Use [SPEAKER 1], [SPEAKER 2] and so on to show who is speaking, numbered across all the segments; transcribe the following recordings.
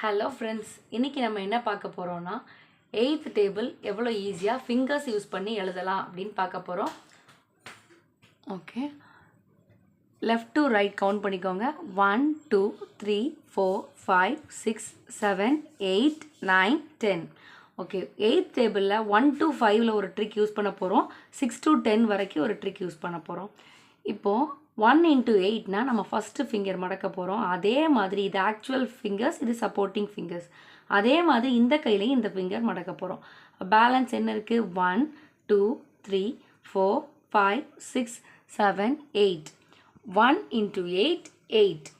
[SPEAKER 1] Hello friends, இன்றைக்கி நம்ம என்ன பார்க்க போகிறோன்னா 8th டேபிள் எவ்வளோ ஈஸியாக ஃபிங்கர்ஸ் யூஸ் பண்ணி எழுதலாம் அப்படின்னு பார்க்க போகிறோம். Okay, left to right count பண்ணிக்கோங்க. 1 2 3 4 5 6 7 8 9 10. ஓகே, 8th டேபிளில் 1 to 5ல் ஒரு ட்ரிக் யூஸ் பண்ண போகிறோம். 6 to 10 வரைக்கும் ஒரு ட்ரிக் யூஸ் பண்ண போகிறோம். இப்போது 1 into 8னா நம்ம ஃபஸ்ட்டு ஃபிங்கர் மடக்க போகிறோம். அதே மாதிரி இது ஆக்சுவல் ஃபிங்கர்ஸ், இது சப்போர்ட்டிங் ஃபிங்கர்ஸ். அதே மாதிரி இந்த கையிலையும் இந்த ஃபிங்கர் மடக்க போகிறோம். பேலன்ஸ் என்ன இருக்குது? 1 2 3 4 5 6 7 8. 1 into 8 8.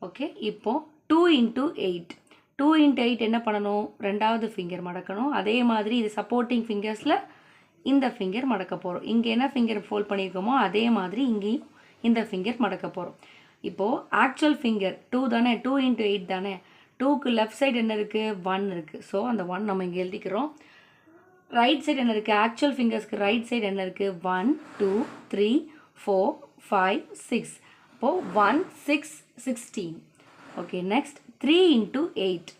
[SPEAKER 1] ஓகே, இப்போது 2 into 8. 2 into 8 என்ன பண்ணணும்? ரெண்டாவது ஃபிங்கர் மடக்கணும். அதே மாதிரி இது சப்போர்ட்டிங் ஃபிங்கர்ஸில் இந்த ஃபிங்கர் மடக்க போகிறோம். இங்கே என்ன ஃபிங்கர் ஃபோல்ட் பண்ணியிருக்கோமோ அதே மாதிரி இங்கேயும் இந்த ஃபிங்கர் மடக்க போகிறோம். இப்போது ஆக்சுவல் ஃபிங்கர் 2 தானே, 2 into 8 தானே. 2க்கு லெஃப்ட் சைடு என்ன இருக்குது? 1 இருக்குது. ஸோ அந்த 1 நம்ம இங்கே எழுதிக்கிறோம். ரைட் சைடு என்ன இருக்குது? ஆக்சுவல் ஃபிங்கர்ஸ்க்கு ரைட் சைடு என்ன இருக்குது? 1 2 3 4 5 6. அப்போது 1 6 16. Okay, next 3 into 8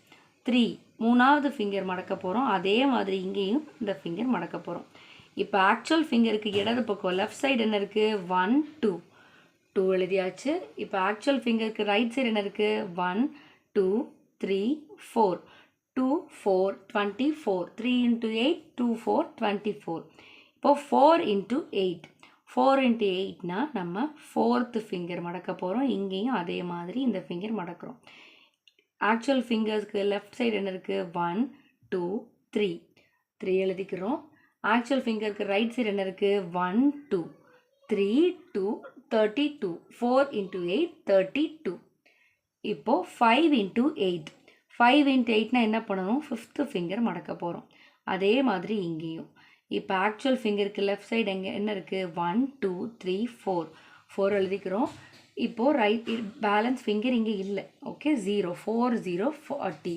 [SPEAKER 1] 3. மூணாவது ஃபிங்கர் மடக்க போகிறோம். அதே மாதிரி இங்கேயும் இந்த ஃபிங்கர் மடக்க போகிறோம். இப்போ ஆக்சுவல் ஃபிங்கருக்கு இடது பக்கம் லெஃப்ட் சைடு என்ன இருக்குது? 1 2 2 எழுதியாச்சு. இப்போ ஆக்சுவல் ஃபிங்கருக்கு ரைட் சைடு என்ன இருக்குது? 1 2 3 4. 2 4 24. 3 into 8 2 4 24. இப்போது 4 into 8. 4 into 8னா நம்ம ஃபோர்த்து ஃபிங்கர் மடக்க போகிறோம். இங்கேயும் அதே மாதிரி இந்த ஃபிங்கர் மடக்கிறோம். ஆக்சுவல் ஃபிங்கர்ஸ்க்கு லெஃப்ட் சைடு என்ன இருக்குது? 1 2 3 3 எழுதிக்கிறோம். ஆக்சுவல் ஃபிங்கருக்கு ரைட் சைடு என்ன இருக்குது? 1 2 3 2 32. 4 into 8 32. இப்போது 5 into 8. 5 into 8னா என்ன பண்ணணும்? ஃபிஃப்த்து ஃபிங்கர் மடக்க போகிறோம். அதே மாதிரி இங்கேயும். இப்போ ஆக்சுவல் ஃபிங்கருக்கு லெஃப்ட் சைடு என்ன இருக்குது? 1 2 3 4 4 எழுதிக்கிறோம். இப்போது ரைட் பேலன்ஸ் ஃபிங்கர் இங்கே இல்லை. ஓகே, 0 4 0 40.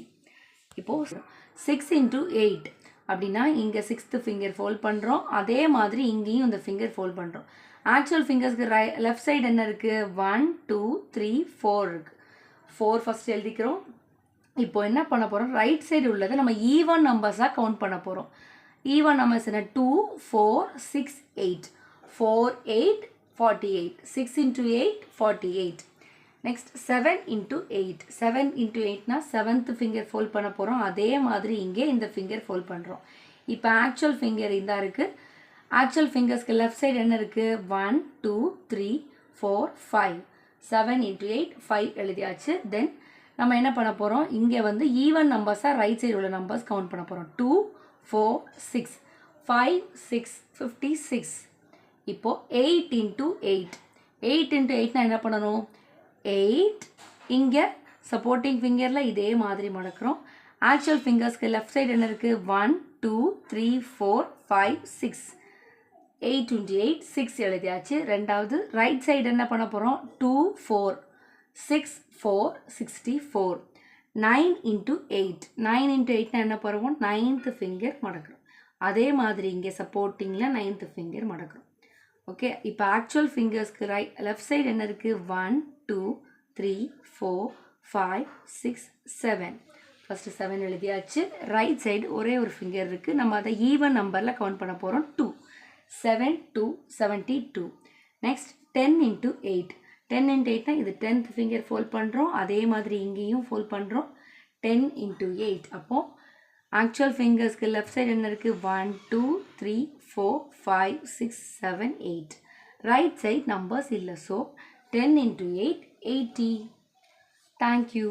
[SPEAKER 1] இப்போது 6 into 8 அப்படின்னா இங்கே சிக்ஸ்த்து ஃபிங்கர் ஃபோல்ட் பண்ணுறோம். அதே மாதிரி இங்கேயும் இந்த ஃபிங்கர் ஃபோல்ட் பண்ணுறோம். ஆக்சுவல் ஃபிங்கர்ஸ்க்கு லெஃப்ட் சைடு என்ன இருக்குது? 1 2 3 4 இருக்குது. 4 ஃபஸ்ட் எழுதிக்கிறோம். இப்போ என்ன பண்ண போகிறோம்? ரைட் சைடு உள்ளதை நம்ம ஈவன் நம்பர்ஸாக கவுண்ட் பண்ண போகிறோம். ஈவன் நம்பர்ஸ் என்ன? 2 4 6 8. 4 8 48. 6 into 8 48. Next 7 into 8. 7 into 8னா செவன்த்து ஃபிங்கர் ஃபோல்ட் பண்ண போகிறோம். அதே மாதிரி இங்கே இந்த ஃபிங்கர் ஃபோல்ட் பண்ணுறோம். இப்போ ஆக்சுவல் ஃபிங்கர் இந்த இருக்குது. ஆக்சுவல் ஃபிங்கர்ஸ்க்கு லெஃப்ட் சைடு என்ன இருக்குது? 1 2 3 4 5. 7 into 8 5 எழுதியாச்சு. தென் நம்ம என்ன பண்ண போகிறோம்? இங்கே வந்து ஈவன் நம்பர்ஸாக ரைட் சைடு உள்ள நம்பர்ஸ் கவுண்ட் பண்ண போகிறோம். 2 4 6 5 6 56. இப்போது 8 into 8. 8 into 8னா என்ன பண்ணணும்? 8. இங்கே சப்போர்ட்டிங் ஃபிங்கரில் இதே மாதிரி மடக்கிறோம். ஆக்சுவல் ஃபிங்கர்ஸ்க்கு லெஃப்ட் சைடு என்ன இருக்குது? 1 2 3 4 5 6. 8 into 8 6 எழுதியாச்சு. ரெண்டாவது ரைட் சைடு என்ன பண்ண போகிறோம்? 2 4 6 4 64. 9 into 8. 9 into 8னா என்ன பண்ணுவோம்? 9th finger மடக்கிறோம். அதே மாதிரி இங்கே சப்போர்ட்டிங்கில் 9th ஃபிங்கர் மடக்கிறோம். ஓகே, இப்போ ஆக்சுவல் ஃபிங்கர்ஸ்க்கு லெஃப்ட் சைடு என்ன இருக்குது? 1 2 3 4 5 6 7. ஃபஸ்ட்டு 7 எழுதியாச்சு. ரைட் சைடு ஒரே ஒரு ஃபிங்கர் இருக்குது. நம்ம அதை ஈவன் நம்பரில் கவுண்ட் பண்ண போகிறோம். 2 7 2 72. Next 10 into 8. 10 into 8னா இது 10th ஃபிங்கர் ஃபோல்ட் பண்ணுறோம். அதே மாதிரி இங்கேயும் ஃபோல்ட் பண்ணுறோம். 10 into 8. அப்போது ஆக்சுவல் ஃபிங்கர்ஸ்க்கு லெஃப்ட் சைடு என்ன இருக்குது? 1 2 3 4 5 6 7 8. ரைட் சைடு நம்பர்ஸ் இல்லை. So 10 into 8 80. தேங்க்யூ.